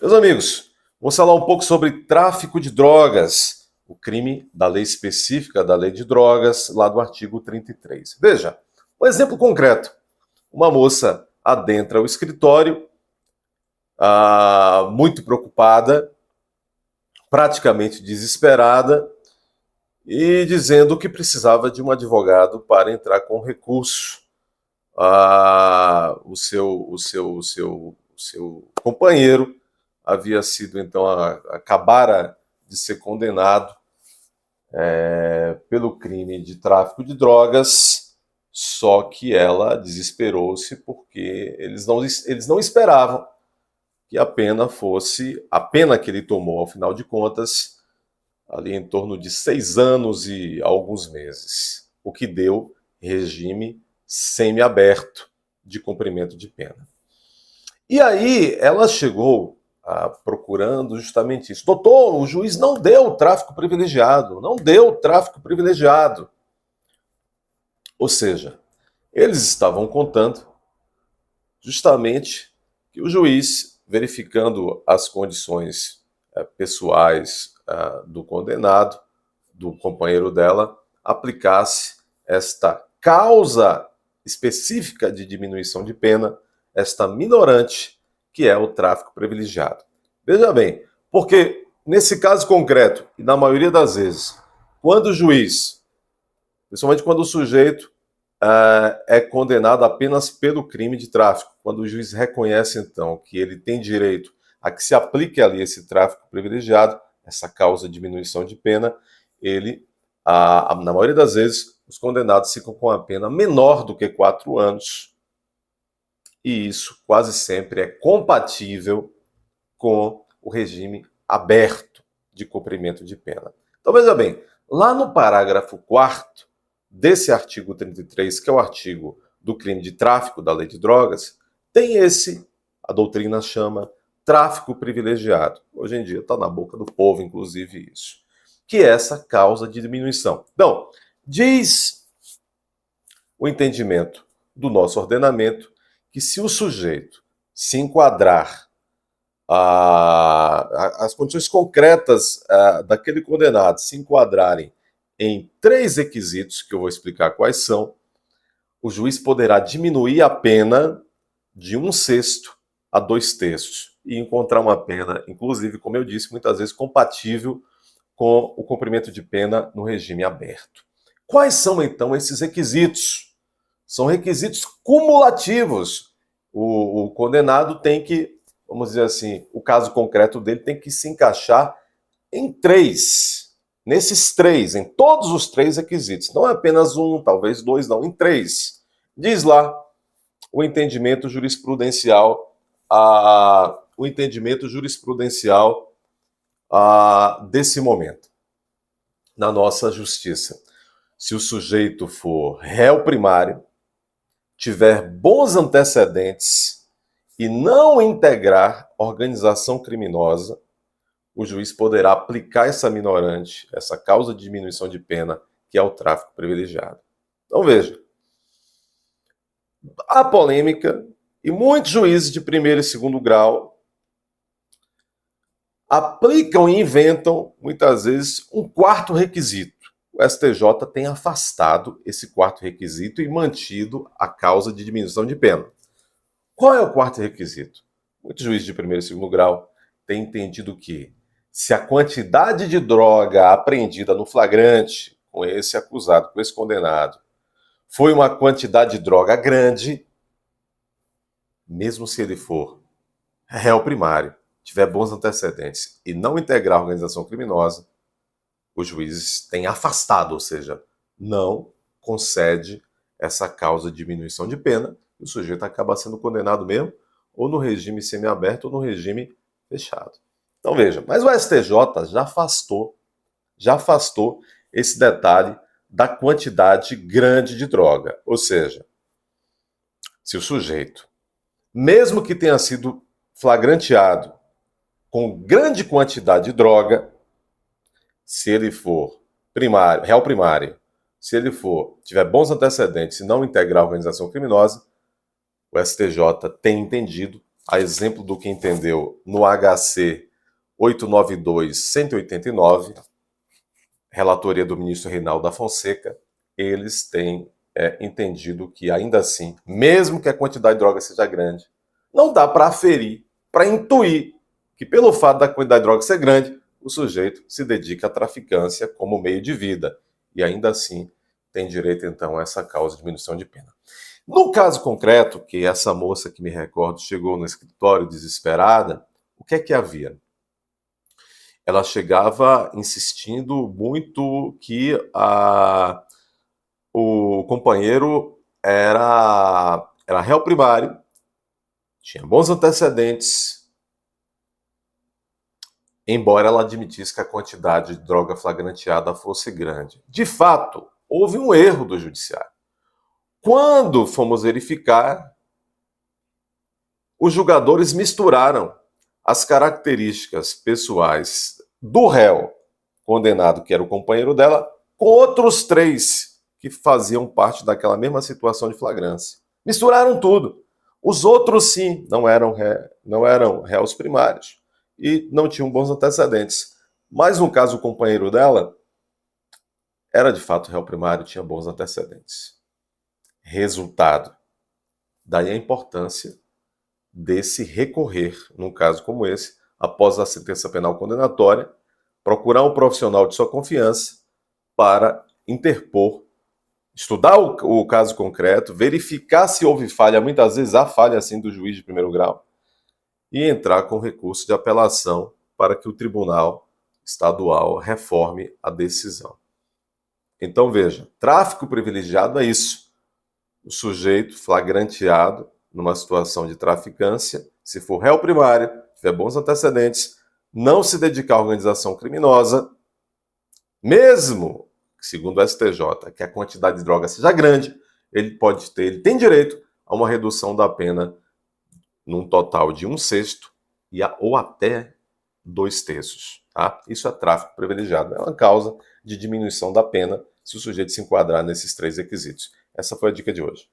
Meus amigos, vamos falar um pouco sobre tráfico de drogas, o crime da lei específica da lei de drogas, lá do artigo 33. Veja, um exemplo concreto. Uma moça adentra o escritório, muito preocupada, praticamente desesperada, e dizendo que precisava de um advogado para entrar com recurso. O seu companheiro havia sido, então, acabara de ser condenado pelo crime de tráfico de drogas, só que ela desesperou-se porque eles não esperavam que a pena fosse, a pena que ele tomou, ao final de contas, ali em torno de 6 anos e alguns meses, o que deu regime semiaberto de cumprimento de pena. E aí ela chegou procurando justamente isso. Doutor, o juiz não deu tráfico privilegiado, não deu tráfico privilegiado. Ou seja, eles estavam contando justamente que o juiz, verificando as condições pessoais do condenado, do companheiro dela, aplicasse esta causa específica de diminuição de pena, esta minorante, que é o tráfico privilegiado. Veja bem, porque nesse caso concreto, e na maioria das vezes, quando o juiz, principalmente quando o sujeito é condenado apenas pelo crime de tráfico, quando o juiz reconhece, então, que ele tem direito a que se aplique ali esse tráfico privilegiado, essa causa de diminuição de pena, ele, na maioria das vezes, os condenados ficam com a pena menor do que 4 anos, e isso quase sempre é compatível com o regime aberto de cumprimento de pena. Então, veja bem, lá no parágrafo 4º desse artigo 33, que é o artigo do crime de tráfico da lei de drogas, tem a doutrina chama tráfico privilegiado. Hoje em dia está na boca do povo, inclusive, isso. Que é essa causa de diminuição. Então, diz o entendimento do nosso ordenamento que se o sujeito se enquadrar as condições concretas daquele condenado se enquadrarem em 3 requisitos, que eu vou explicar quais são, o juiz poderá diminuir a pena de 1/6 a 2/3 e encontrar uma pena, inclusive, como eu disse, muitas vezes compatível com o cumprimento de pena no regime aberto. Quais são, então, esses requisitos? São requisitos cumulativos. O condenado tem que, vamos dizer assim, o caso concreto dele tem que se encaixar em 3. Nesses 3, em todos os 3 requisitos. Não é apenas 1, talvez 2, não, em 3. Diz lá o entendimento jurisprudencial, desse momento, na nossa justiça. Se o sujeito for réu primário, tiver bons antecedentes e não integrar organização criminosa, o juiz poderá aplicar essa minorante, essa causa de diminuição de pena, que é o tráfico privilegiado. Então veja, há polêmica e muitos juízes de primeiro e segundo grau aplicam e inventam, muitas vezes, um 4º requisito. O STJ tem afastado esse 4º requisito e mantido a causa de diminuição de pena. Qual é o 4º requisito? Muitos juízes de primeiro e segundo grau têm entendido que, se a quantidade de droga apreendida no flagrante com esse acusado, com esse condenado, foi uma quantidade de droga grande, mesmo se ele for réu primário, tiver bons antecedentes e não integrar a organização criminosa, os juízes têm afastado, ou seja, não concede essa causa de diminuição de pena, e o sujeito acaba sendo condenado mesmo, ou no regime semiaberto ou no regime fechado. Então veja, mas o STJ já afastou esse detalhe da quantidade grande de droga. Ou seja, se o sujeito, mesmo que tenha sido flagranteado com grande quantidade de droga, se ele for réu primário, se ele tiver bons antecedentes e não integrar a organização criminosa, o STJ tem entendido, a exemplo do que entendeu no HC 892-189, relatoria do ministro Reinaldo da Fonseca, eles têm entendido que ainda assim, mesmo que a quantidade de droga seja grande, não dá para aferir, para intuir que pelo fato da quantidade de droga ser grande, o sujeito se dedica à traficância como meio de vida. E ainda assim tem direito, então, a essa causa de diminuição de pena. No caso concreto, que essa moça que me recordo chegou no escritório desesperada, o que é que havia? Ela chegava insistindo muito que o companheiro era réu primário, tinha bons antecedentes, embora ela admitisse que a quantidade de droga flagranteada fosse grande. De fato, houve um erro do judiciário. Quando fomos verificar, os julgadores misturaram as características pessoais do réu condenado, que era o companheiro dela, com outros 3 que faziam parte daquela mesma situação de flagrância. Misturaram tudo. Os outros, sim, não eram réus primários e não tinham bons antecedentes. Mas, no caso, o companheiro dela era, de fato, réu primário, tinha bons antecedentes. Resultado. Daí a importância desse recorrer, num caso como esse, após a sentença penal condenatória, procurar um profissional de sua confiança para interpor, estudar o caso concreto, verificar se houve falha, muitas vezes há falha assim do juiz de primeiro grau, e entrar com recurso de apelação para que o tribunal estadual reforme a decisão. Então veja, tráfico privilegiado é isso. O sujeito flagranteado numa situação de traficância, se for réu primário, tiver bons antecedentes, não se dedicar à organização criminosa, mesmo, segundo o STJ, que a quantidade de droga seja grande, ele tem direito a uma redução da pena num total de 1/6 ou até 2/3. Tá? Isso é tráfico privilegiado. É uma causa de diminuição da pena se o sujeito se enquadrar nesses 3 requisitos. Essa foi a dica de hoje.